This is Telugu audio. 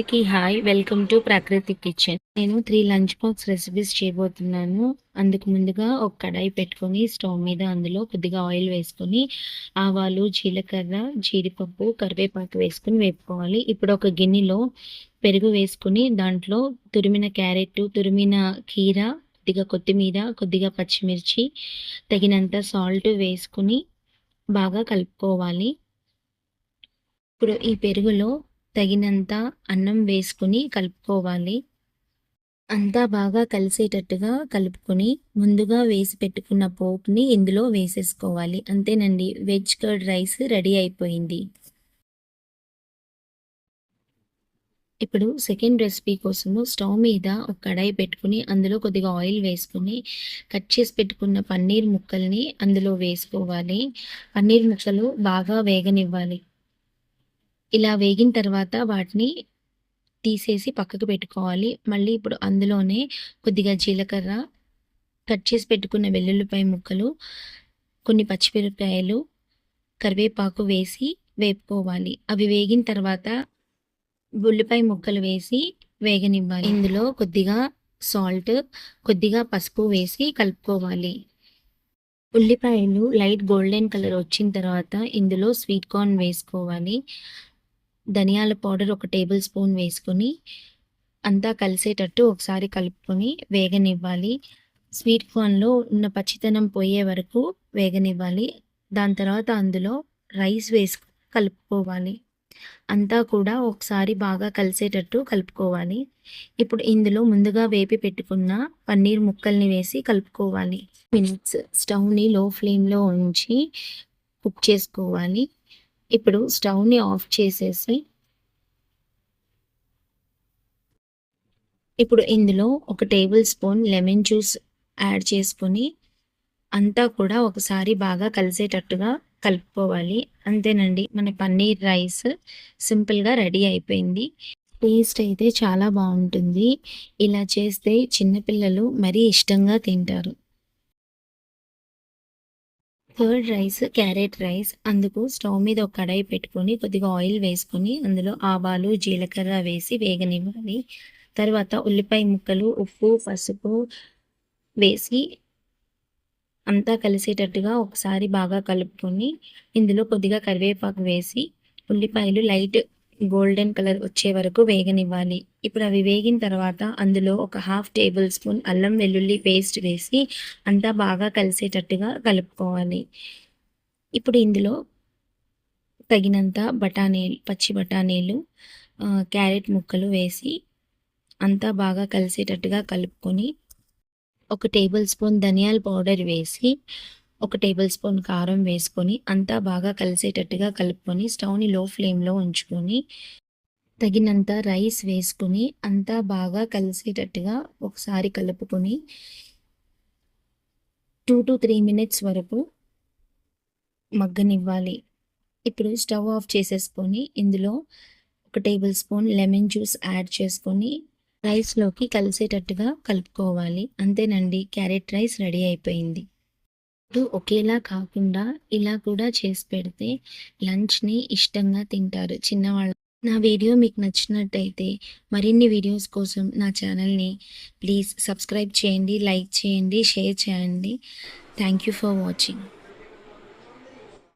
అందరికీ హాయ్! వెల్కమ్ టు ప్రకృతి కిచెన్. నేను 3 లంచ్ బాక్స్ రెసిపీస్ చేయబోతున్నాను. అందుకు ముందుగా ఒక కడాయి పెట్టుకొని స్టవ్ మీద అందులో కొద్దిగా ఆయిల్ వేసుకొని ఆవాలు, జీలకర్ర, జీడిపప్పు, కరివేపాకు వేసుకొని వేపుకోవాలి. ఇప్పుడు ఒక గిన్నెలో పెరుగు వేసుకొని దాంట్లో తురిమిన క్యారెట్, తురిమిన కీర, కొద్దిగా కొత్తిమీర, కొద్దిగా పచ్చిమిర్చి, తగినంత సాల్ట్ వేసుకొని బాగా కలుపుకోవాలి. ఇప్పుడు ఈ పెరుగులో తగినంత అన్నం వేసుకొని కలుపుకోవాలి. అంతా బాగా కలిసేటట్టుగా కలుపుకొని ముందుగా వేసి పెట్టుకున్న పోపుని ఇందులో వేసేసుకోవాలి. అంతేనండి, వెజ్ కర్డ్ రైస్ రెడీ అయిపోయింది. ఇప్పుడు సెకండ్ రెసిపీ కోసము స్టవ్ మీద ఒక కడాయి పెట్టుకొని అందులో కొద్దిగా ఆయిల్ వేసుకొని కట్ చేసి పెట్టుకున్న పన్నీర్ ముక్కల్ని అందులో వేసుకోవాలి. పన్నీర్ ముక్కలు బాగా వేగనివ్వాలి. ఇలా వేగిన తర్వాత వాటిని తీసేసి పక్కకు పెట్టుకోవాలి. మళ్ళీ ఇప్పుడు అందులోనే కొద్దిగా జీలకర్ర, కట్ చేసి పెట్టుకున్న వెల్లుల్లిపాయ ముక్కలు, కొన్ని పచ్చిమిరపకాయలు, కరివేపాకు వేసి వేపుకోవాలి. అవి వేగిన తర్వాత ఉల్లిపాయ ముక్కలు వేసి వేగనివ్వాలి. ఇందులో కొద్దిగా సాల్ట్, కొద్దిగా పసుపు వేసి కలుపుకోవాలి. ఉల్లిపాయలు లైట్ గోల్డెన్ కలర్ వచ్చిన తర్వాత ఇందులో స్వీట్ కార్న్ వేసుకోవాలి. ధనియాల పౌడర్ ఒక టేబుల్ స్పూన్ వేసుకొని అంతా కలిసేటట్టు ఒకసారి కలుపుకొని వేగనివ్వాలి. స్వీట్ కార్న్‌లో ఉన్న పచ్చితనం పోయే వరకు వేగనివ్వాలి. దాని తర్వాత అందులో రైస్ వేసి కలుపుకోవాలి. అంతా కూడా ఒకసారి బాగా కలిసేటట్టు కలుపుకోవాలి. ఇప్పుడు ఇందులో ముందుగా వేపి పెట్టుకున్న పన్నీర్ ముక్కల్ని వేసి కలుపుకోవాలి. మినిట్స్ స్టవ్‌ని లో ఫ్లేమ్‌లో ఉంచి కుక్ చేసుకోవాలి. ఇప్పుడు స్టవ్‌ని ఆఫ్ చేసేసి ఇప్పుడు ఇందులో ఒక table spoon lemon juice add చేసుకొని అంతా కూడా ఒకసారి బాగా కలిసేటట్టుగా కలుపుకోవాలి. అంతేనండి, మన పన్నీర్ రైస్ సింపుల్‌గా రెడీ అయిపోయింది. టేస్ట్ అయితే చాలా బావుంటుంది. ఇలా చేస్తే చిన్నపిల్లలు మరీ ఇష్టంగా తింటారు. Curd rice, carrot rice. అందుకు స్టవ్ మీద ఒక కడాయి పెట్టుకొని కొద్దిగా ఆయిల్ వేసుకొని అందులో ఆవాలు, జీలకర్ర వేసి వేగనివ్వాలి. తర్వాత ఉల్లిపాయ ముక్కలు, ఉప్పు, పసుపు వేసి అంతా కలిసేటట్టుగా ఒకసారి బాగా కలుపుకొని ఇందులో కొద్దిగా కరివేపాకు వేసి ఉల్లిపాయలు లైట్ గోల్డెన్ కలర్ వచ్చే వరకు వేగనివ్వాలి. ఇప్పుడు అవి వేగిన తర్వాత అందులో ఒక హాఫ్ టేబుల్ స్పూన్ అల్లం వెల్లుల్లి పేస్ట్ వేసి అంతా బాగా కలిసేటట్టుగా కలుపుకోవాలి. ఇప్పుడు ఇందులో తగినంత బఠానీలు, పచ్చి బఠానీలు, క్యారెట్ ముక్కలు వేసి అంతా బాగా కలిసేటట్టుగా కలుపుకొని ఒక టేబుల్ స్పూన్ ధనియాల పౌడర్ వేసి, ఒక టేబుల్ స్పూన్ కారం వేసుకొని అంతా బాగా కలిసేటట్టుగా కలుపుకొని స్టవ్‌ని లో ఫ్లేమ్‌లో ఉంచుకొని తగినంత రైస్ వేసుకొని అంతా బాగా కలిసేటట్టుగా ఒకసారి కలుపుకొని 2-3 మినిట్స్ వరకు మగ్గనివ్వాలి. ఇప్పుడు స్టవ్ ఆఫ్ చేసేసుకొని ఇందులో ఒక table spoon lemon juice add చేసుకొని రైస్‌లోకి కలిసేటట్టుగా కలుపుకోవాలి. అంతేనండి, క్యారెట్ రైస్ రెడీ అయిపోయింది. ఇప్పుడు ఒకేలా కాకుండా ఇలా కూడా చేసి పెడితే లంచ్‌ని ఇష్టంగా తింటారు చిన్నవాళ్ళు. నా వీడియో మీకు నచ్చినట్టయితే మరిన్ని వీడియోస్ కోసం నా ఛానల్‌ని ప్లీజ్ సబ్స్క్రైబ్ చేయండి, లైక్ చేయండి, షేర్ చేయండి. Thank you for watching.